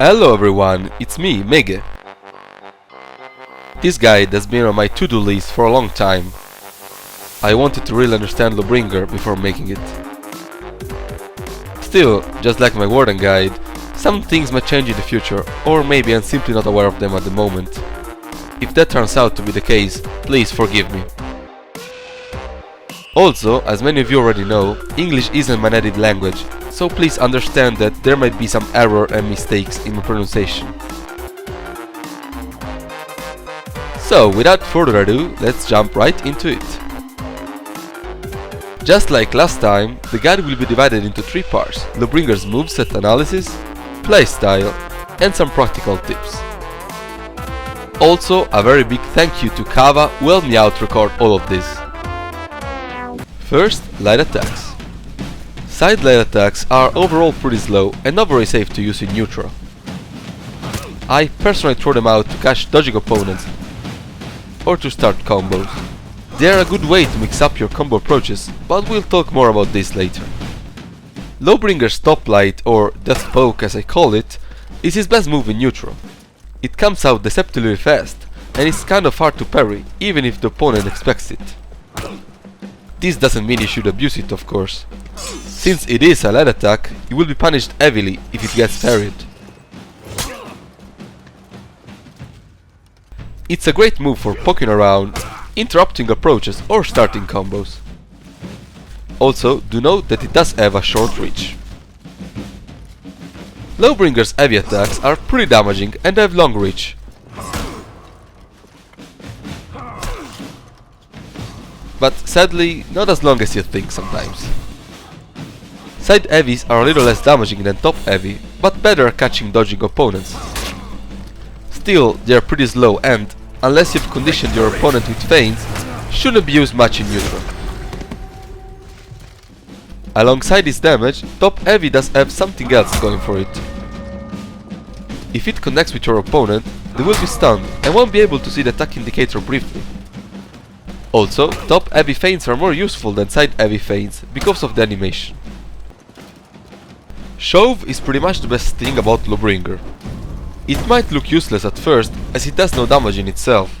Hello everyone, it's me, Mege. This guide has been on my to-do list for a long time. I wanted to really understand Lawbringer before making it. Still, just like my Warden guide, some things might change in the future, or maybe I'm simply not aware of them at the moment. If that turns out to be the case, please forgive me. Also, as many of you already know, English isn't my native language, so please understand that there might be some error and mistakes in my pronunciation. So, without further ado, let's jump right into it. Just like last time, the guide will be divided into 3 parts: Lawbringer's moveset analysis, playstyle, and some practical tips. Also, a very big thank you to Kava who helped me out record all of this. First, light attacks. Side light attacks are overall pretty slow and not very safe to use in neutral. I personally throw them out to catch dodging opponents or to start combos. They are a good way to mix up your combo approaches, but we'll talk more about this later. Lawbringer's top light, or death poke as I call it, is his best move in neutral. It comes out deceptively fast, and it's kind of hard to parry, even if the opponent expects it. This doesn't mean you should abuse it, of course. Since it is a light attack, you will be punished heavily if it gets parried. It's a great move for poking around, interrupting approaches or starting combos. Also, do note that it does have a short reach. Lawbringer's heavy attacks are pretty damaging and have long reach. But sadly, not as long as you think sometimes. Side heavies are a little less damaging than top heavy, but better at catching dodging opponents. Still, they are pretty slow and, unless you've conditioned your opponent with feints, shouldn't be used much in neutral. Alongside this damage, top heavy does have something else going for it. If it connects with your opponent, they will be stunned and won't be able to see the attack indicator briefly. Also, top heavy feints are more useful than side heavy feints because of the animation. Shove is pretty much the best thing about Lawbringer. It might look useless at first, as it does no damage in itself.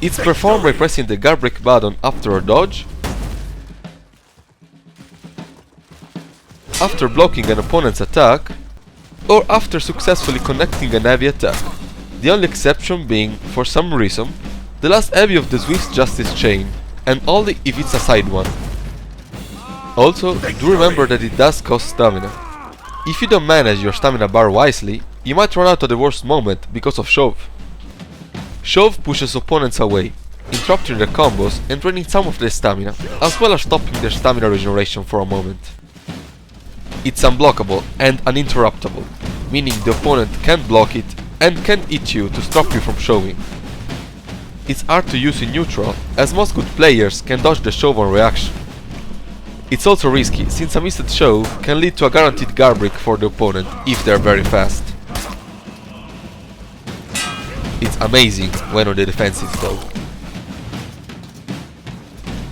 It's performed by pressing the guard break button after a dodge, after blocking an opponent's attack, or after successfully connecting an heavy attack. The only exception being, for some reason, the last heavy of the Swift Justice chain, and only if it's a side one. Also, do remember that it does cost stamina. If you don't manage your stamina bar wisely, you might run out at the worst moment because of Shove. Shove pushes opponents away, interrupting their combos and draining some of their stamina, as well as stopping their stamina regeneration for a moment. It's unblockable and uninterruptible, meaning the opponent can't block it and can't hit you to stop you from shoving. It's hard to use in neutral, as most good players can dodge the shove on reaction. It's also risky, since a missed shove can lead to a guaranteed guard break for the opponent if they're very fast. It's amazing when on the defensive though.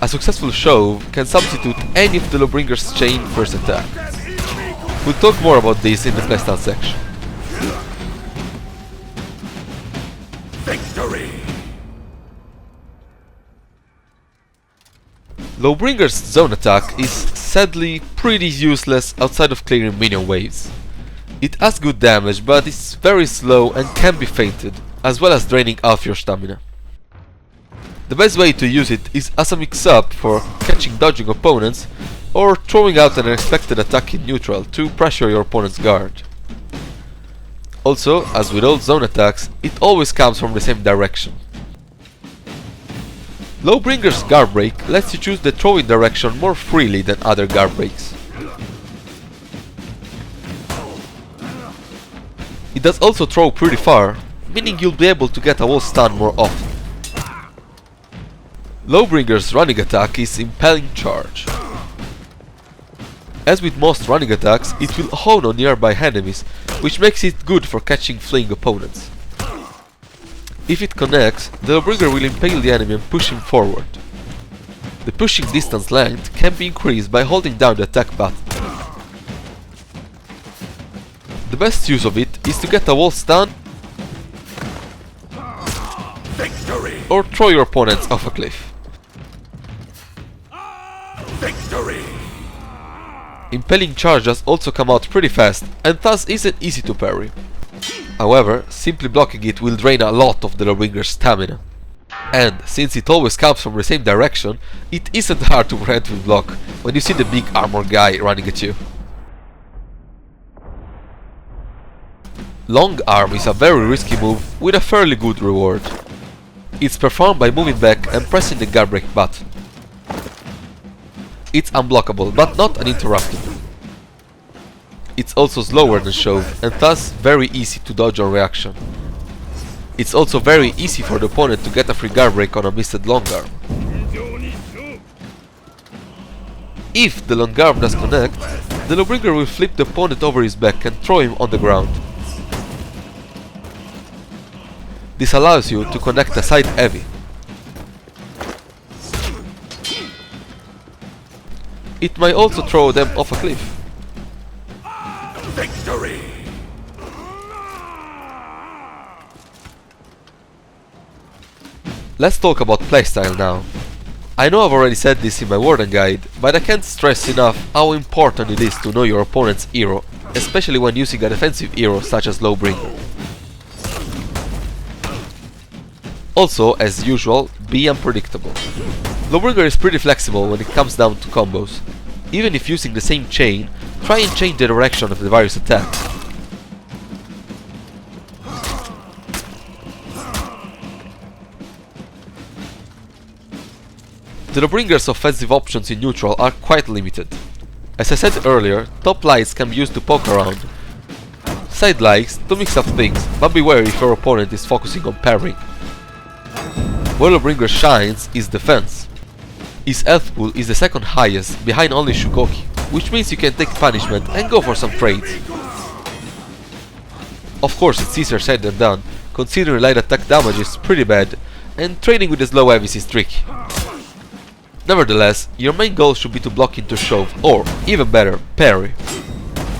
A successful shove can substitute any of the Lawbringer's chain first attack. We'll talk more about this in the playstyle section. Victory! Lawbringer's zone attack is sadly pretty useless outside of clearing minion waves. It has good damage, but it's very slow and can be feinted, as well as draining half your stamina. The best way to use it is as a mix-up for catching dodging opponents or throwing out an unexpected attack in neutral to pressure your opponent's guard. Also, as with all zone attacks, it always comes from the same direction. Lawbringer's guard break lets you choose the throwing direction more freely than other guard breaks. It does also throw pretty far, meaning you'll be able to get a wall stun more often. Lawbringer's running attack is Impaling Charge. As with most running attacks, it will hone on nearby enemies, which makes it good for catching fleeing opponents. If it connects, the Lawbringer will impale the enemy and push him forward. The pushing distance length can be increased by holding down the attack button. The best use of it is to get a wall stun Victory! or throw your opponents off a cliff. Victory! Impaling Charge does also come out pretty fast and thus isn't easy to parry. However, simply blocking it will drain a lot of the Lawbringer's stamina. And since it always comes from the same direction, it isn't hard to preemptively block when you see the big armor guy running at you. Long Arm is a very risky move with a fairly good reward. It's performed by moving back and pressing the guard break button. It's unblockable, but not uninterruptible. It's also slower than Shove, and thus very easy to dodge on reaction. It's also very easy for the opponent to get a free guard break on a missed long arm. If the long arm does connect, the Lawbringer will flip the opponent over his back and throw him on the ground. This allows you to connect a side heavy. It might also throw them off a cliff. Victory! Let's talk about playstyle now. I know I've already said this in my Warden guide, but I can't stress enough how important it is to know your opponent's hero, especially when using a defensive hero such as Lawbringer. Also, as usual, be unpredictable. Lawbringer is pretty flexible when it comes down to combos. Even if using the same chain, try and change the direction of the various attacks. The Lawbringer's offensive options in neutral are quite limited. As I said earlier, top lights can be used to poke around. Side lights to mix up things, but beware if your opponent is focusing on parrying. Where Lawbringer shines is defense. His health pool is the second highest, behind only Shugoki, which means you can take punishment and go for some trades. Of course, it's easier said than done, considering light attack damage is pretty bad, and trading with the slow heavies is tricky. Nevertheless, your main goal should be to block into Shove, or, even better, parry.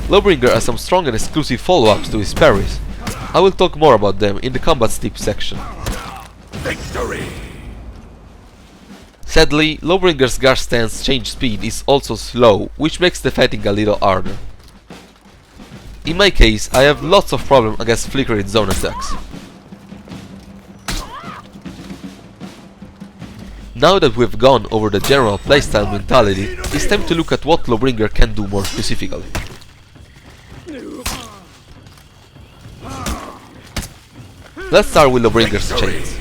Lawbringer has some strong and exclusive follow-ups to his parries. I will talk more about them in the combat tips section. Victory! Sadly, Lawbringer's guard stance change speed is also slow, which makes the fighting a little harder. In my case, I have lots of problems against flickering zone attacks. Now that we've gone over the general playstyle mentality, it's time to look at what Lawbringer can do more specifically. Let's start with Lawbringer's chains.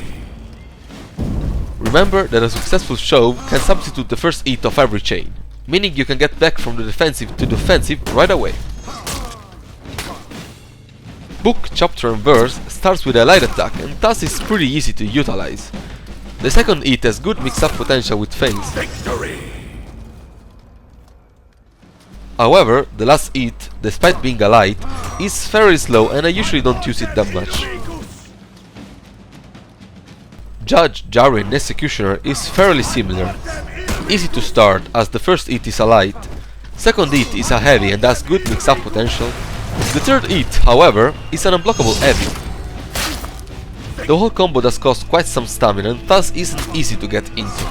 Remember that a successful shove can substitute the first hit of every chain, meaning you can get back from the defensive to the offensive right away. Book, chapter and verse starts with a light attack and thus is pretty easy to utilize. The second hit has good mix-up potential with feints. Victory! However, the last hit, despite being a light, is fairly slow and I usually don't use it that much. Judge, Jari and Executioner is fairly similar. Easy to start as the first hit is a light, second hit is a heavy and has good mix-up potential. The third hit, however, is an unblockable heavy. The whole combo does cost quite some stamina and thus isn't easy to get into.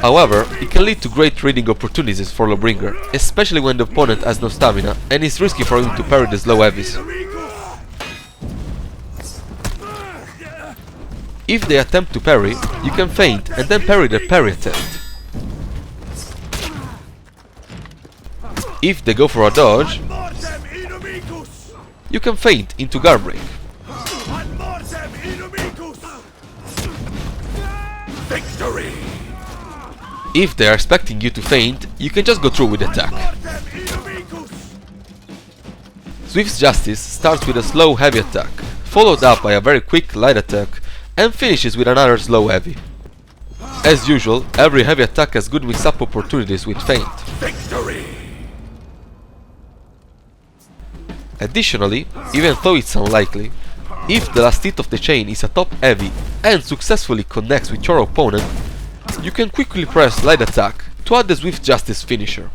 However, it can lead to great reading opportunities for Lawbringer, especially when the opponent has no stamina and it's risky for him to parry the slow heavies. If they attempt to parry, you can feint and then parry their parry attempt. If they go for a dodge, you can feint into guard break. Victory! If they are expecting you to feint, you can just go through with the attack. Swift's Justice starts with a slow heavy attack, followed up by a very quick light attack, and finishes with another slow heavy. As usual, every heavy attack has good mix-up opportunities with feint. Victory! Additionally, even though it's unlikely, if the last hit of the chain is a top heavy and successfully connects with your opponent, you can quickly press light attack to add the Swift Justice finisher.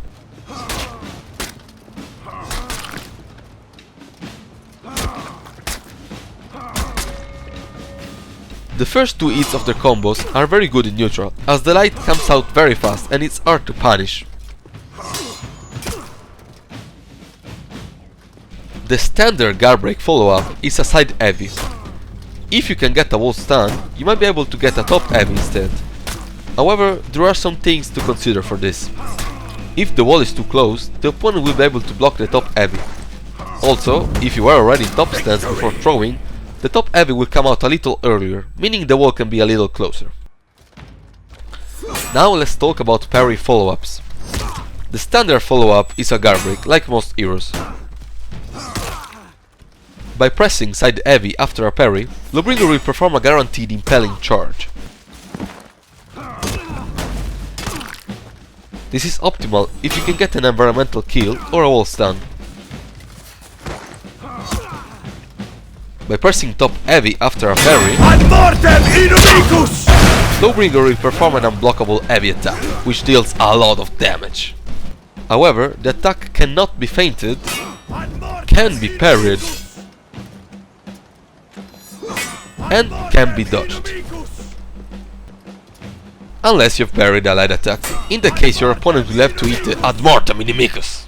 The first two hits of their combos are very good in neutral, as the light comes out very fast and it's hard to punish. The standard guard break follow-up is a side heavy. If you can get a wall stun, you might be able to get a top heavy instead. However, there are some things to consider for this. If the wall is too close, the opponent will be able to block the top heavy. Also, if you are already in top stance before throwing, the top heavy will come out a little earlier, meaning the wall can be a little closer. Now let's talk about parry follow-ups. The standard follow-up is a guard break, like most heroes. By pressing side heavy after a parry, Lawbringer will perform a guaranteed Impaling Charge. This is optimal if you can get an environmental kill or a wall stun. By pressing top heavy after a parry, Lawbringer will perform an unblockable heavy attack, which deals a lot of damage. However, the attack cannot be feinted, can be parried, and can be dodged. Unless you've parried a light attack, in that case your opponent will have to hit the ad mortem inimicus.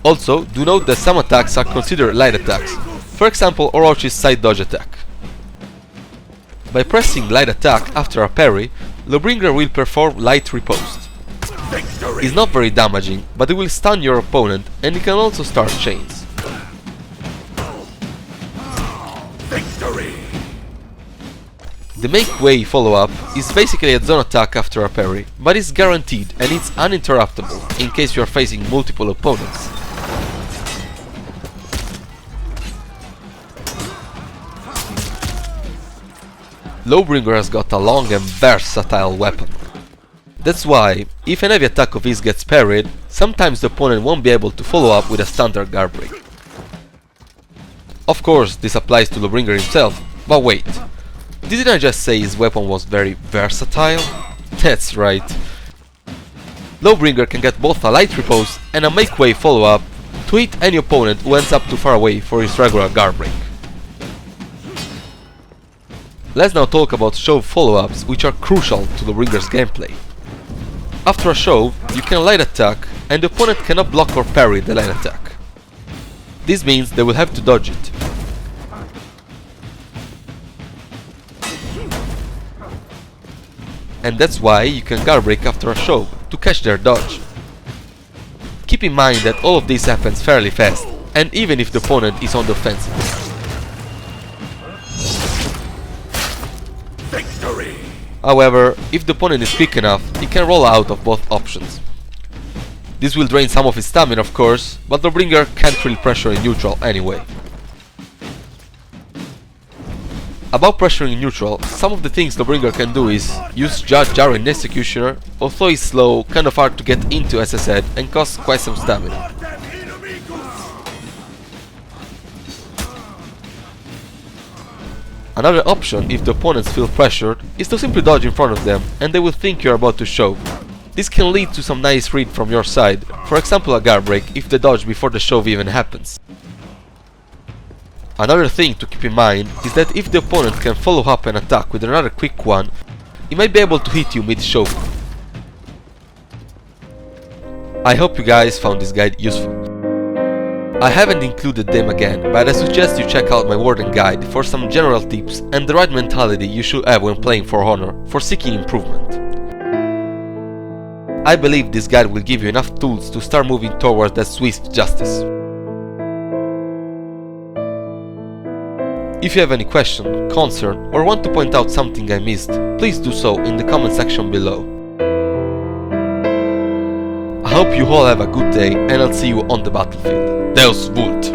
Also, do note that some attacks are considered light attacks, for example Orochi's side dodge attack. By pressing light attack after a parry, Lawbringer will perform light riposte. It's not very damaging, but it will stun your opponent and it can also start chains. The make way follow-up is basically a zone attack after a parry, but it's guaranteed and it's uninterruptible in case you are facing multiple opponents. Lawbringer has got a long and versatile weapon. That's why, if an heavy attack of his gets parried, sometimes the opponent won't be able to follow up with a standard guard break. Of course, this applies to Lawbringer himself, but wait. Didn't I just say his weapon was very versatile? That's right. Lawbringer can get both a light riposte and a make way follow-up to hit any opponent who ends up too far away for his regular guard break. Let's now talk about shove follow-ups, which are crucial to Lawbringer's gameplay. After a shove, you can light attack and the opponent cannot block or parry the light attack. This means they will have to dodge it. And that's why you can guard break after a shove, to catch their dodge. Keep in mind that all of this happens fairly fast, and even if the opponent is on the offensive. Victory! However, if the opponent is quick enough, he can roll out of both options. This will drain some of his stamina of course, but Lawbringer can't really pressure in neutral anyway. About pressuring in neutral, some of the things Lawbringer can do is use Judge Jarrow in Executioner, although he's slow, kind of hard to get into as I said, and costs quite some stamina. Another option, if the opponents feel pressured, is to simply dodge in front of them, and they will think you're about to shove. This can lead to some nice read from your side, for example a guard break if they dodge before the shove even happens. Another thing to keep in mind is that if the opponent can follow up an attack with another quick one, he might be able to hit you mid-shove. I hope you guys found this guide useful. I haven't included them again, but I suggest you check out my Warden guide for some general tips and the right mentality you should have when playing For Honor for seeking improvement. I believe this guide will give you enough tools to start moving towards that swift justice. If you have any question, concern, or want to point out something I missed, please do so in the comment section below. I hope you all have a good day and I'll see you on the battlefield. Deus Vult!